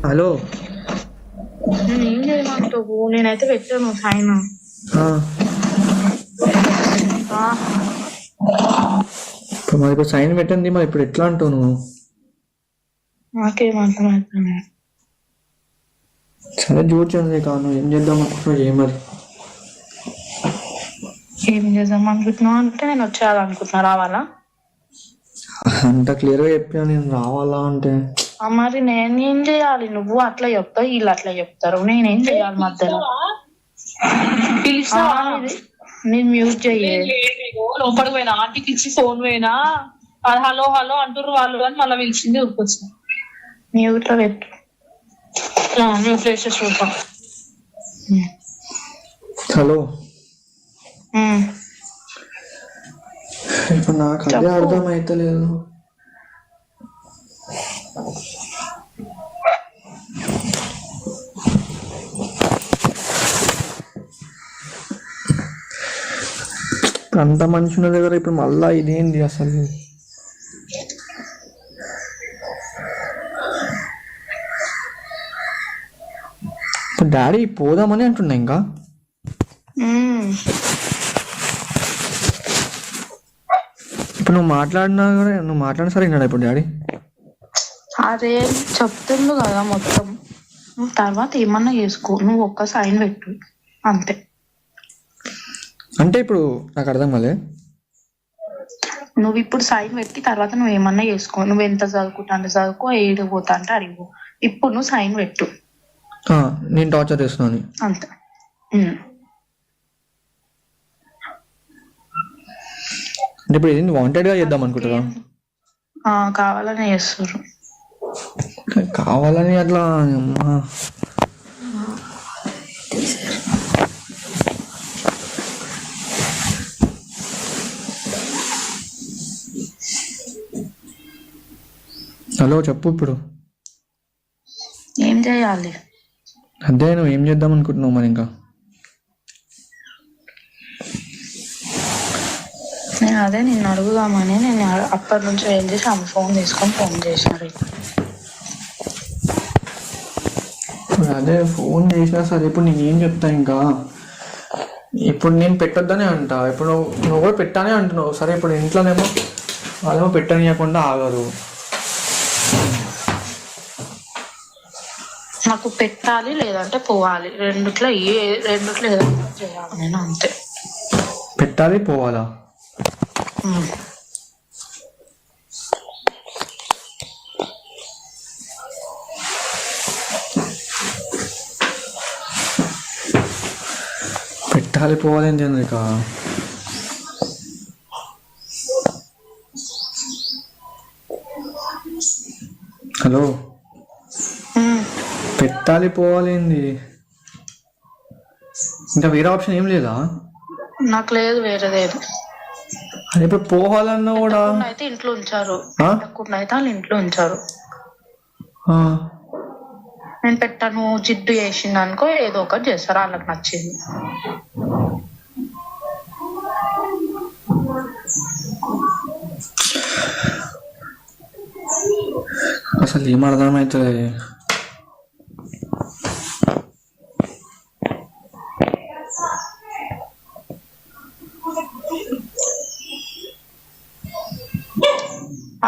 Hello. ఏం చేయమంటావు? నేనైతే పెట్టాను సైన్. మరి ఇప్పుడు సైన్ పెట్టండి, మరి ఇప్పుడు ఎట్లా అంటావు నువ్వు? నాకేం అర్థమవుతుంది. సరే చూడండి కాను, ఏం చేద్దాం అనుకుంటున్నావు? ఏ మరి ఏం చేద్దాం అనుకుంటున్నావు అంటే నేను వచ్చేయాలనుకుంటున్నా. రావాలా? అంత క్లియర్గా చెప్పా నేను రావాలా అంటే. మరి నేనేం చేయాలి? నువ్వు అట్లా చెప్తావు, వీళ్ళు అట్లా చెప్తారు, నేనేం చేయాలి మధ్యలో? నేను మ్యూట్ చెయ్యి. లోపలికి పోయినా, ఆంటీకి ఇచ్చి ఫోన్ పోయినా హలో హలో అంటారు వాళ్ళు అని మళ్ళీ పిలిచింది ఊరికొచ్చిన. మ్యూట్ లో పెట్టు. ఫ్రెష్ చూద్దాం. హలో. ఇప్పుడు నాకు అదే అర్థం అయితలేదు. అంత మనుషుల దగ్గర ఇప్పుడు మళ్ళా ఇదేంది అసలు? డాడీ పోదామని అంటున్నా ఇంకా. ఇప్పుడు నువ్వు మాట్లాడినా సరే విన్నాడా ఇప్పుడు డాడీ? అదే చెప్తుండు కదా మొత్తం. నువ్వు తర్వాత ఏమన్నా చేసుకో, నువ్వు ఒక్క సైన్ పెట్టు అంతే. అంటే ఇప్పుడు నాకు అర్థం కాలే. నువ్వు ఇప్పుడు సైన్ పెట్టి తర్వాత నువ్వు ఏమన్నా చేసుకో. నువ్వు ఎంత చదువుకుంటా అంటే చదువుకో, ఏడు పోతా అంటే అడిగిపో. ఇప్పుడు నువ్వు సైన్ పెట్టు. నేను టార్చర్ చేస్తున్నాను అంతే. అంటే ఇప్పుడు ఏది వాంటెడ్ గా చేద్దాం అనుకుంటున్నా? కావాలని చేస్తారు. కావాలని అట్లా. హలో చెప్పు. ఇప్పుడు ఏం చేయాలి? అదే నువ్వు ఏం చేద్దాం అనుకుంటున్నావు మరి? ఇంకా నేను అదే నిన్ను అడుగుదామని నేను అప్పటి నుంచి ఏం చేసి ఆమె ఫోన్ తీసుకొని ఫోన్ చేసినారు. అదే ఫోన్ చేసినా సరే ఇప్పుడు నేను ఏం చెప్తా ఇంకా. ఇప్పుడు నేను పెట్టొద్దనే అంటా, ఇప్పుడు నువ్వు కూడా పెట్టానే అంటున్నావు. సరే ఇప్పుడు ఇంట్లోనేమో వాళ్ళేమో పెట్టనీయకుండా ఆగరు. నాకు పెట్టాలి లేదంటే పోవాలి, రెండిట్లో ఏదో చేయాలి నేను అంతే. పెట్టాలి పోవాలా? పెట్టాలి పోవాలి ఏం చేయండి ఇక. హలో. పెట్టాలి పోవాలేంది? ఇంకా వేరే ఆప్షన్ ఏం లేదా? నాకు లేదు వేరేదేది. అది ఇప్పుడు పోవాలన్నా కూడా అయితే ఇంట్లో ఉంచారు, అయితే వాళ్ళు ఇంట్లో ఉంచారు. నేను పెట్టాను జిడ్డు చేసింది అనుకో, ఏదో ఒకటి చేస్తారు వాళ్ళకి నచ్చింది. అసలు ఏం అర్థమవుతుంది?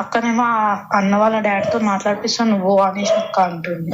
అక్కనేమో అన్న వాళ్ళ డాడీతో మాట్లాడిపిస్తాను నువ్వు అనేసి అక్క అంటుంది.